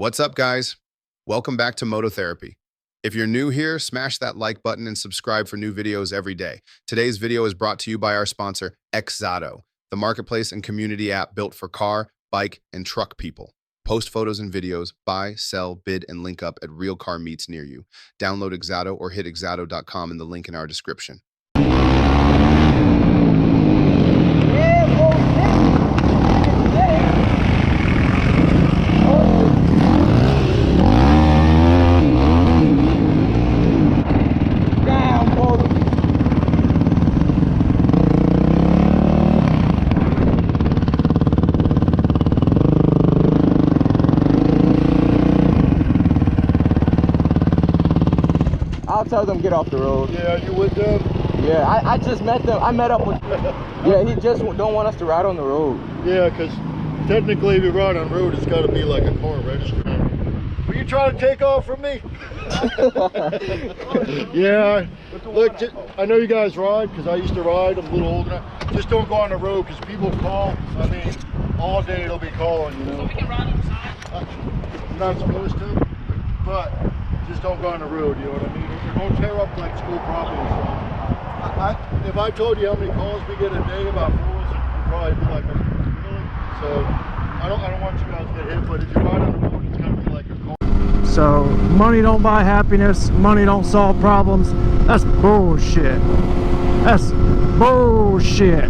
What's up, guys? Welcome back to Moto Therapy. If you're new here, smash that like button and subscribe for new videos every day. Today's video is brought to you by our sponsor, Shadoww, the marketplace and community app built for car, bike, and truck people. Post photos and videos, buy, sell, bid, and link up at real car meets near you. Download Shadoww or hit Shadoww.com in the link in our description. I'll tell them get off the road. Yeah, you with them? Yeah, I just met them. I met up with yeah, he just don't want us to ride on the road. Yeah, because technically if you ride on the road, it's got to be like a car registered. Were you trying to take off from me? Yeah, look, I know you guys ride because I used to ride. I'm a little older now. Just don't go on the road because people call. I mean, all day they'll be calling, you know. So we can ride on the side? You're not supposed to, but just don't go on the road, you know what I mean? Don't tear up like school property. So if I told you how many calls we get a day about fools, you'd probably be like, really? So I don't want you guys to get hit, but if you ride on the road, it's gonna be like a car. So money don't buy happiness, money don't solve problems. That's bullshit. That's bullshit.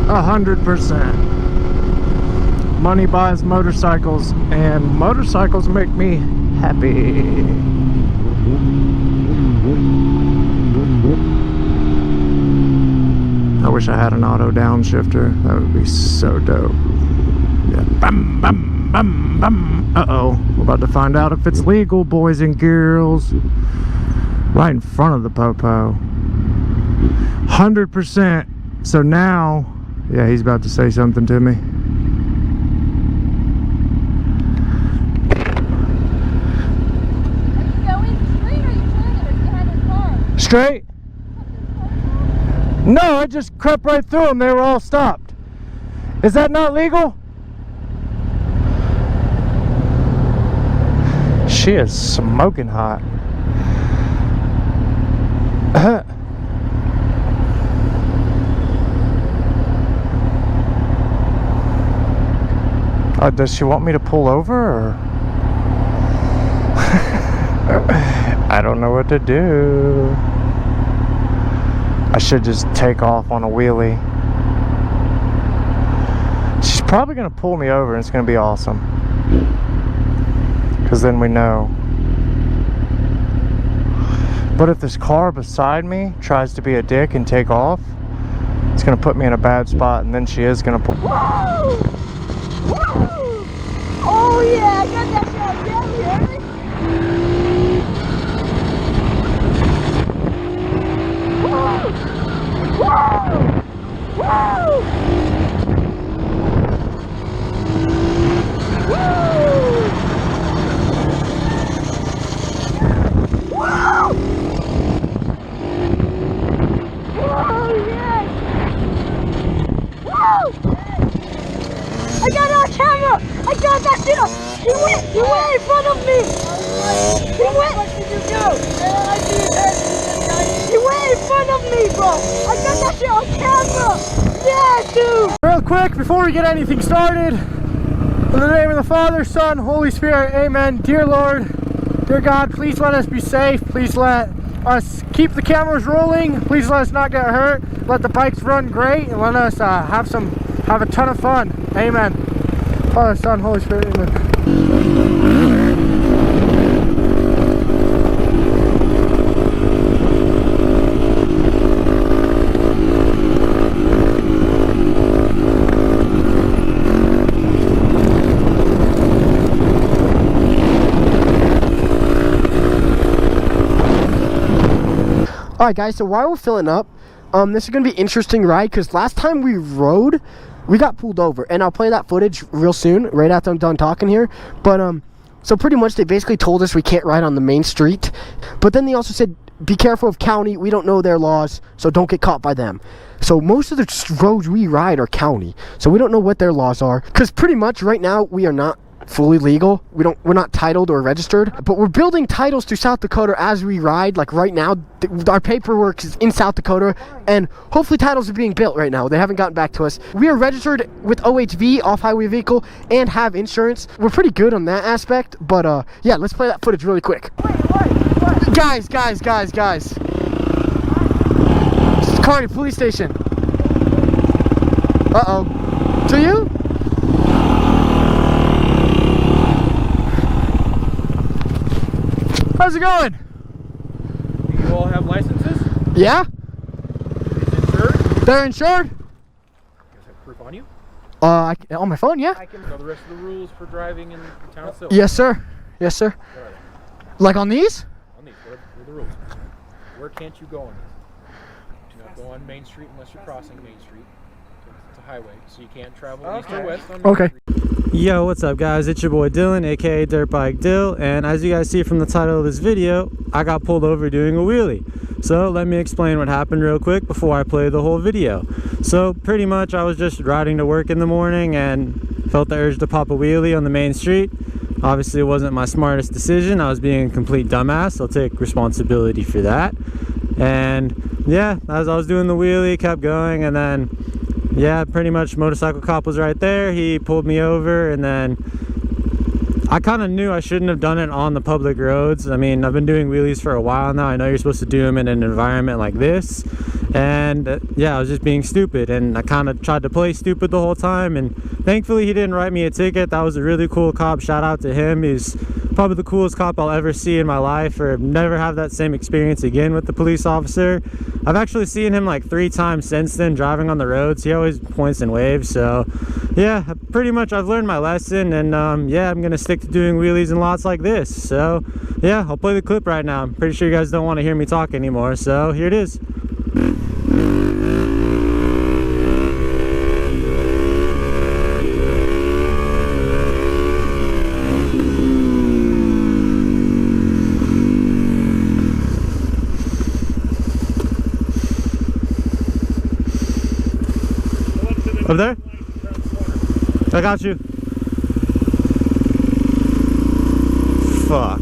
100%. Money buys motorcycles, and motorcycles make me happy. I wish I had an auto downshifter. That would be so dope. Yeah. Bum, bum, bum, bum. Uh-oh. We're about to find out if it's legal, boys and girls. Right in front of the popo. 100%. So now, yeah, he's about to say something to me. Straight? No, I just crept right through them. They were all stopped. Is that not legal? She is smoking hot. Does she want me to pull over, or? I don't know what to do. I should just take off on a wheelie. She's probably gonna pull me over and it's gonna be awesome. Because then we know. But if this car beside me tries to be a dick and take off, it's gonna put me in a bad spot, and then she is gonna pull. Whoa! Whoa! Oh yeah, I got that shot down here. Whoa! Whoa! Whoa! Whoa! Whoa, yes! Whoa! I got it on camera! I got that shit up! He went in front of me! He went! What did you do? He went in front of me, bro! I got that shit on camera! Yeah, dude! Real quick, before we get anything started, in the name of the Father, Son, Holy Spirit, amen. Dear Lord, dear God, please let us be safe. Please let us keep the cameras rolling. Please let us not get hurt. Let the bikes run great, and let us have a ton of fun. Amen. Father, Son, Holy Spirit, amen. Alright guys, so while we're filling up, this is going to be an interesting ride, because last time we rode, we got pulled over, and I'll play that footage real soon, right after I'm done talking here. But so pretty much they basically told us we can't ride on the main street, but then they also said be careful of county, we don't know their laws, so don't get caught by them. So most of the roads we ride are county, so we don't know what their laws are, because pretty much right now we are not fully legal. We're not titled or registered, but we're building titles to South Dakota as we ride. Like right now, our paperwork is in South Dakota, and hopefully titles are being built right now. They haven't gotten back to us. We are registered with OHV, off-highway vehicle, and have insurance. We're pretty good on that aspect, but yeah, let's play that footage really quick. Guys. Kearney police station. Uh-oh. To you? How's it going? Do you all have licenses? Yeah? Insured? They're insured? You guys have proof on you? On my phone, yeah. I can know the rest of the rules for driving in the town of Silver. Yes, sir. Yes, sir. What are they? Like on these? On these, what are the rules? Where can't you go on these? Do not go on Main Street unless you're crossing Main Street. It's a highway, so you can't travel east or west on Main Okay. Street. Yo, what's up guys? It's your boy Dylan, aka DirtBikeDyl, and as you guys see from the title of this video, I got pulled over doing a wheelie. So let me explain what happened real quick before I play the whole video. So pretty much I was just riding to work in the morning and felt the urge to pop a wheelie on the main street. Obviously it wasn't my smartest decision. I was being a complete dumbass. I'll take responsibility for that. And yeah, as I was doing the wheelie, kept going, and then yeah, pretty much motorcycle cop was right there. He pulled me over, and then I kind of knew I shouldn't have done it on the public roads. I mean, I've been doing wheelies for a while now. I know you're supposed to do them in an environment like this. And yeah, I was just being stupid, and I kind of tried to play stupid the whole time, and thankfully he didn't write me a ticket. That was a really cool cop. Shout out to him. He's probably the coolest cop I'll ever see in my life, or never have that same experience again with the police officer. I've actually seen him like 3 times since then driving on the roads. He always points and waves. So yeah, pretty much I've learned my lesson, and yeah, I'm gonna stick to doing wheelies in lots like this. So yeah, I'll play the clip right now. I'm pretty sure you guys don't want to hear me talk anymore, so here it is. Up there? I got you. Fuck.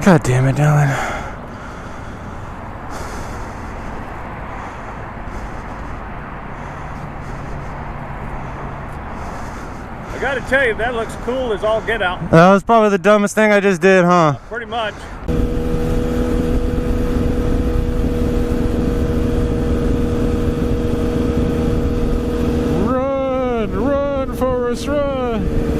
God damn it, Dylan. I gotta tell you, that looks cool as all get out. That was probably the dumbest thing I just did, huh? Pretty much. Run, Forrest, run!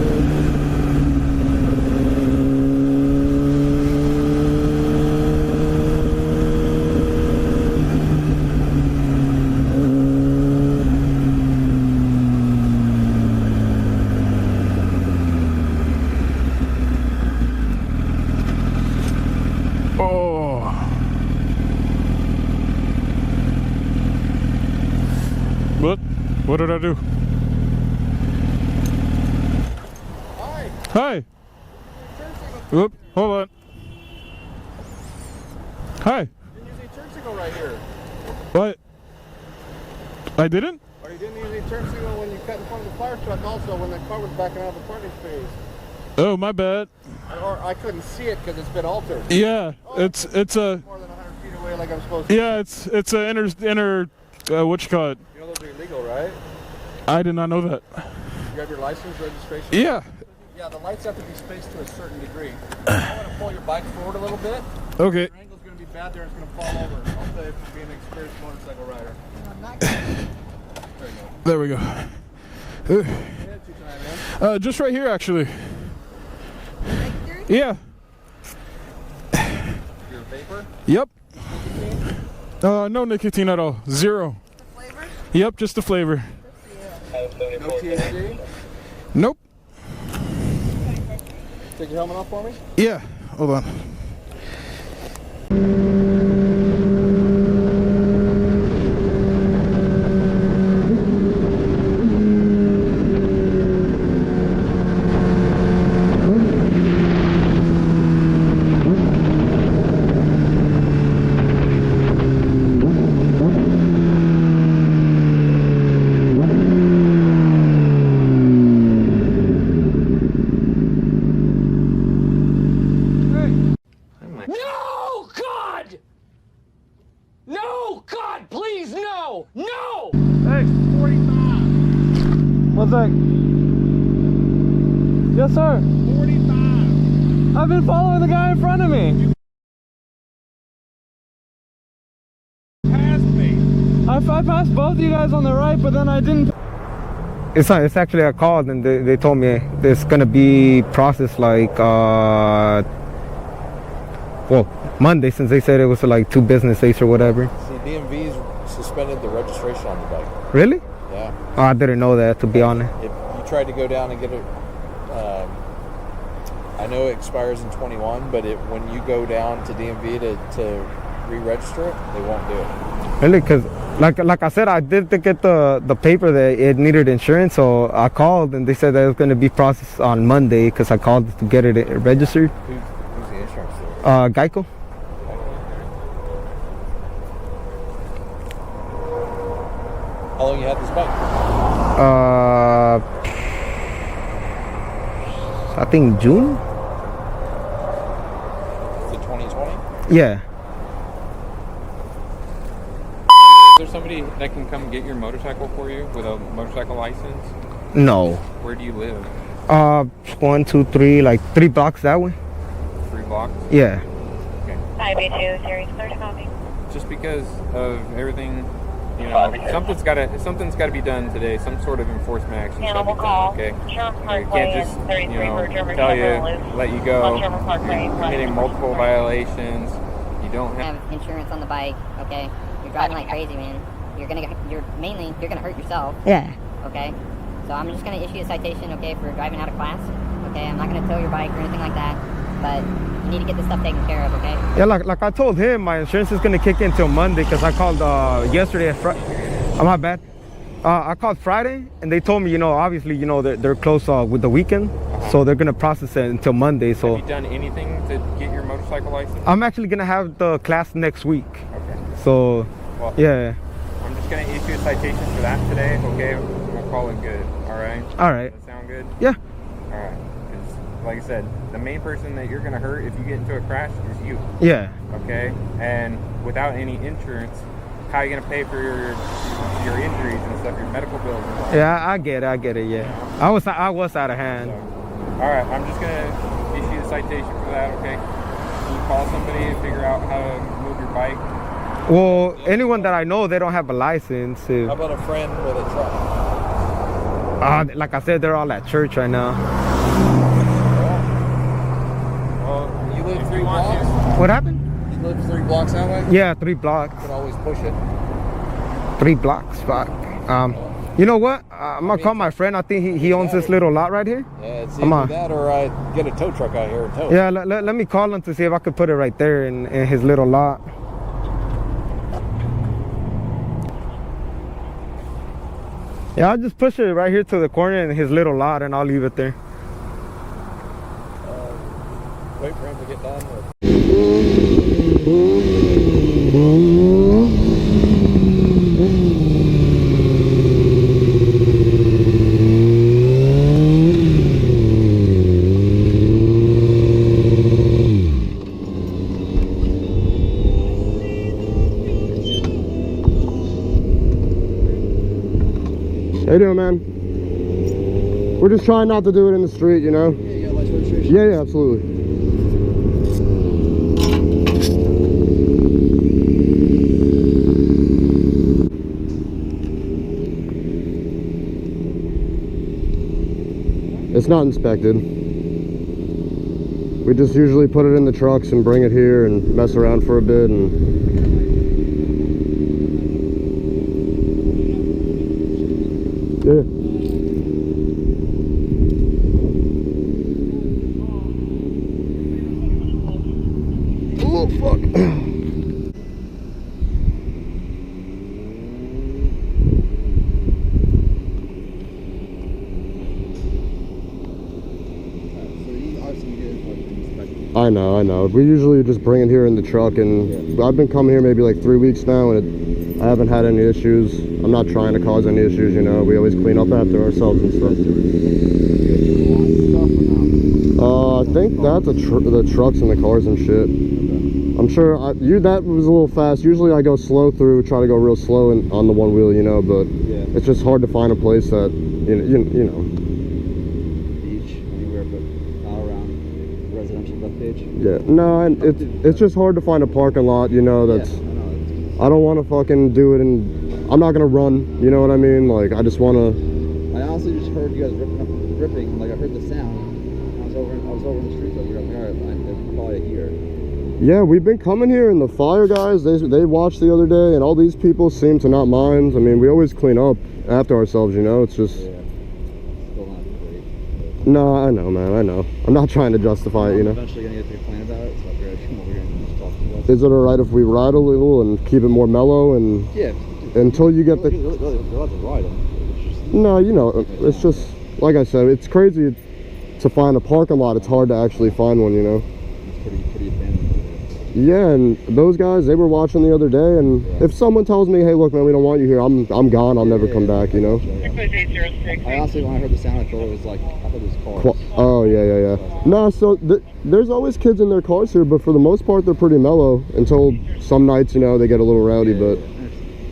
What did I do? Hi. Whoop, hold on. Hi. You didn't use any turn signal right here. What? I didn't? Or you didn't use any turn signal when you cut in front of the fire truck also when the car was backing out of the parking space. Oh, my bad. Or I couldn't see it because it's been altered. Yeah, it's a... More than 100 feet away like I'm supposed to. Yeah, it's a inner what you call it? You know those are illegal, right? I did not know that. You have your license, registration? Yeah. Yeah, the lights have to be spaced to a certain degree. I want to pull your bike forward a little bit. Okay. Your angle's going to be bad there, it's going to fall over. I'll tell you from being an experienced motorcycle rider. There you go. There we go. Where headed to tonight, man? Just right here, actually. Yeah. Your vapor? Yep. Nicotine? No nicotine at all. Zero. The flavor? Yep, just the flavor. No THC? Nope. Take your helmet off for me? Yeah. Hold on. I've been following the guy in front of me. Passed me. I passed both of you guys on the right, but then I didn't. It's actually I called and they told me it's gonna be processed like well, Monday, since they said it was like 2 business days or whatever. See, DMV's suspended the registration on the bike. Really? Yeah. Oh, I didn't know that, to be honest. If you tried to go down and get it, I know it expires in 21, but when you go down to DMV to re-register it, they won't do it. Really? Because like I said, I did get the paper that it needed insurance, so I called and they said that it was going to be processed on Monday because I called to get it registered. Who's the insurance there? Geico. How long you had this bike? I think June. Is it 2020? Yeah. Is there somebody that can come get your motorcycle for you with a motorcycle license? No. Where do you live? 1, 2, 3, like 3 blocks that way. 3 blocks? Yeah. Okay. 582, series clear to copy. Just because of everything, you know, something's got to be done today. Some sort of enforcement action. Animal call. Okay. Sherman You Parkway can't just, and 33 you know, for German tell you, Chevrolet. let you go. On Sherman Parkway. You're committing multiple violations. You don't have. Have insurance on the bike, okay? You're driving like crazy, man. You're gonna hurt yourself. Yeah. Okay? So I'm just gonna issue a citation, okay, for driving out of class. Okay, I'm not gonna tow your bike or anything like that, but you need to get this stuff taken care of, okay? Yeah, like I told him, my insurance is gonna kick in till Monday because I called yesterday. Oh, my bad. I called Friday and they told me, you know, obviously, you know, they're close with the weekend, so they're gonna process it until Monday. So Have you done anything to get your motorcycle license? I'm actually gonna have the class next week. Okay. So Well, yeah. I'm just gonna issue a citation for that today. Okay, we'll call it good. All right. All right. Does that sound good? Yeah. All right. 'Cause like I said, the main person that you're gonna hurt if you get into a crash is you. Yeah. Okay. And without any insurance, how are you gonna pay for your injuries and stuff, your medical bills and stuff? Yeah, I get it. Yeah. I was out of hand. So, all right. I'm just gonna issue a citation for that. Okay. Can you call somebody and figure out how to move your bike? Well, anyone that I know, they don't have a license. How about a friend with a truck? Like I said, they're all at church right now. Well, you live 3 blocks? What happened? You live 3 blocks that way? Yeah, 3 blocks. You can always push it. 3 blocks, fuck. You know what? I'm gonna call my friend. I think he owns this little lot right here. Yeah, it's either that or I get a tow truck out here and tow it. Yeah, let me call him to see if I could put it right there in his little lot. Yeah, I'll just push it right here to the corner in his little lot and I'll leave it there. Wait for him to get done with. How you doing, man? We're just trying not to do it in the street, you know? Yeah, you got license registration? Yeah, absolutely. It's not inspected. We just usually put it in the trucks and bring it here and mess around for a bit and yeah. Oh, fuck. I know. We usually just bring it here in the truck, and I've been coming here maybe like 3 weeks now, and I haven't had any issues. I'm not trying to cause any issues, you know. We always clean up after ourselves and stuff. I think that's the trucks and the cars and shit. I'm sure that was a little fast. Usually I go slow through, try to go real slow on the one wheel, you know, but it's just hard to find a place that, you know. Beach, anywhere but not around residential Yeah, no, and it's just hard to find a parking lot, you know, that's, I don't want to fucking do it, and I'm not going to run, you know what I mean? Like, I just want to... I honestly just heard you guys ripping, like I heard the sound. I was over in the streets over here. I'm like, alright, they're probably here. Yeah, we've been coming here, and the fire guys, they watched the other day, and all these people seem to not mind. I mean, we always clean up after ourselves, you know, it's just... Yeah. Still not great. No, I know, man, I know. I'm not trying to justify it, you know. I'm eventually going to get to complain about it, so I'll figure out come over here and just talk to us. Is it alright if we ride a little and keep it more mellow, and... Yeah. Until you get the... You're allowed to ride them. No, you know, it's just... Like I said, it's crazy to find a parking lot. It's hard to actually find one, you know. It's pretty abandoned. Yeah, and those guys, they were watching the other day, and if someone tells me, hey, look, man, we don't want you here, I'm gone, I'll never come back, you know? I honestly, when I heard the sound, I thought it was like, I thought it was cars. Oh, yeah. No, so there's always kids in their cars here, but for the most part, they're pretty mellow until some nights, you know, they get a little rowdy, but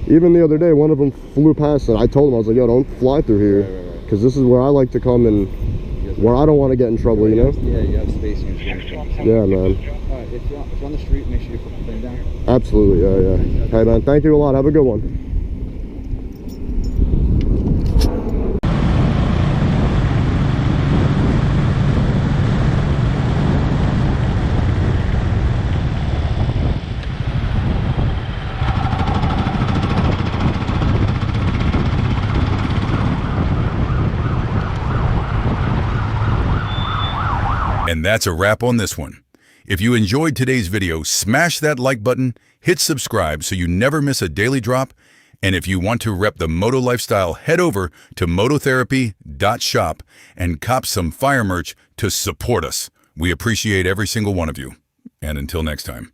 even the other day, one of them flew past, and I told him, I was like, yo, don't fly through here, because this is where I like to come and where I don't want to get in trouble, you know? Yeah, you have space in your street. Yeah, man. Alright, if you're on the street, make sure you put the thing down. Absolutely, yeah. Hey, man, thank you a lot. Have a good one. And that's a wrap on this one. If you enjoyed today's video, smash that like button, hit subscribe so you never miss a daily drop. And if you want to rep the moto lifestyle, head over to MotoTherapy.shop and cop some fire merch to support us. We appreciate every single one of you. And until next time.